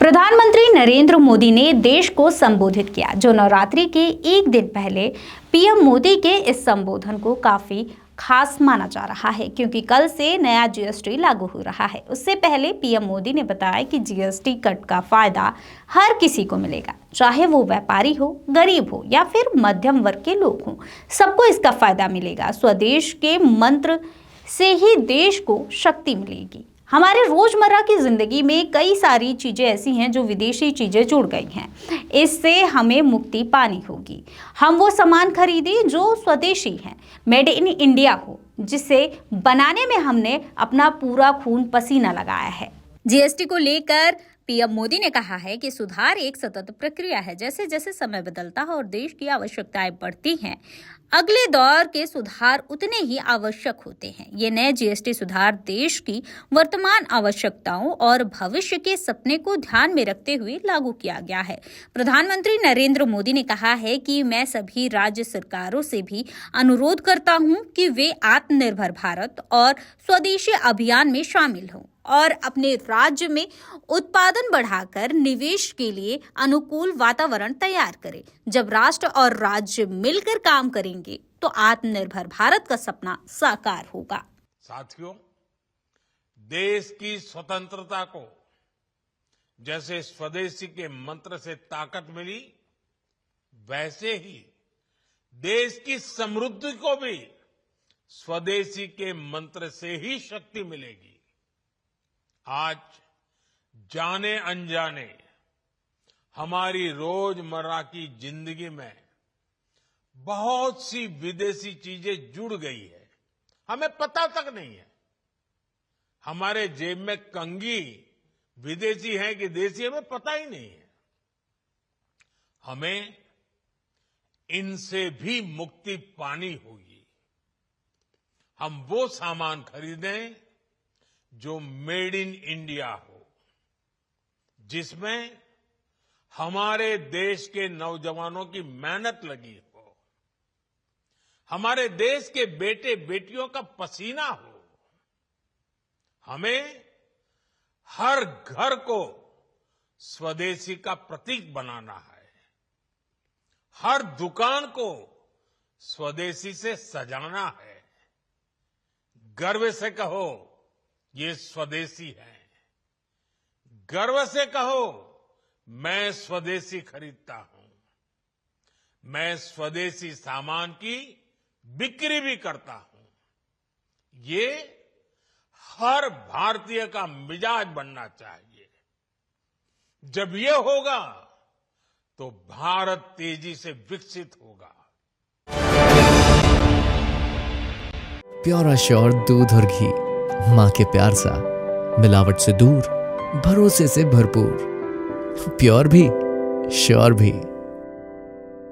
प्रधानमंत्री नरेंद्र मोदी ने देश को संबोधित किया, जो नवरात्रि के एक दिन पहले पीएम मोदी के इस संबोधन को काफी खास माना जा रहा है, क्योंकि कल से नया जीएसटी लागू हो रहा है। उससे पहले पीएम मोदी ने बताया कि जीएसटी कट का फायदा हर किसी को मिलेगा, चाहे वो व्यापारी हो, गरीब हो या फिर मध्यम वर्ग के लोग हों, सबको इसका फायदा मिलेगा। स्वदेश के मंत्र से ही देश को शक्ति मिलेगी। हमारे रोजमर्रा की जिंदगी में कई सारी चीजें ऐसी हैं जो विदेशी चीजें जुड़ गई हैं। इससे हमें मुक्ति पानी होगी। हम वो सामान खरीदें जो स्वदेशी हैं, मेड इन इंडिया हो, जिसे बनाने में हमने अपना पूरा खून पसीना लगाया है। जीएसटी को लेकर पीएम मोदी ने कहा है कि सुधार एक सतत प्रक्रिया है। जैसे जैसे समय बदलता है और देश की आवश्यकताएं बढ़ती हैं, अगले दौर के सुधार उतने ही आवश्यक होते हैं। ये नए जीएसटी सुधार देश की वर्तमान आवश्यकताओं और भविष्य के सपने को ध्यान में रखते हुए लागू किया गया है। प्रधानमंत्री नरेंद्र मोदी ने कहा है कि मैं सभी राज्य सरकारों से भी अनुरोध करता हूं कि वे आत्मनिर्भर भारत और स्वदेशी अभियान में शामिल हों और अपने राज्य में उत्पादन बढ़ाकर निवेश के लिए अनुकूल वातावरण तैयार करें। जब राष्ट्र और राज्य मिलकर काम करेंगे तो आत्मनिर्भर भारत का सपना साकार होगा। साथियों, देश की स्वतंत्रता को जैसे स्वदेशी के मंत्र से ताकत मिली, वैसे ही देश की समृद्धि को भी स्वदेशी के मंत्र से ही शक्ति मिलेगी। आज जाने अनजाने हमारी रोजमर्रा की जिंदगी में बहुत सी विदेशी चीजें जुड़ गई है, हमें पता तक नहीं है। हमारे जेब में कंघी विदेशी है कि देसी, हमें पता ही नहीं है। हमें इनसे भी मुक्ति पानी होगी। हम वो सामान खरीदें जो मेड इन इंडिया हो, जिसमें हमारे देश के नौजवानों की मेहनत लगी हो, हमारे देश के बेटे बेटियों का पसीना हो। हमें हर घर को स्वदेशी का प्रतीक बनाना है, हर दुकान को स्वदेशी से सजाना है। गर्व से कहो, ये स्वदेशी है। गर्व से कहो, मैं स्वदेशी खरीदता हूं। मैं स्वदेशी सामान की बिक्री भी करता हूं। ये हर भारतीय का मिजाज बनना चाहिए। जब ये होगा तो भारत तेजी से विकसित होगा। प्योर श्योर दूध और घी, माँ के प्यार सा, मिलावट से दूर, भरोसे से भरपूर, प्योर भी श्योर भी।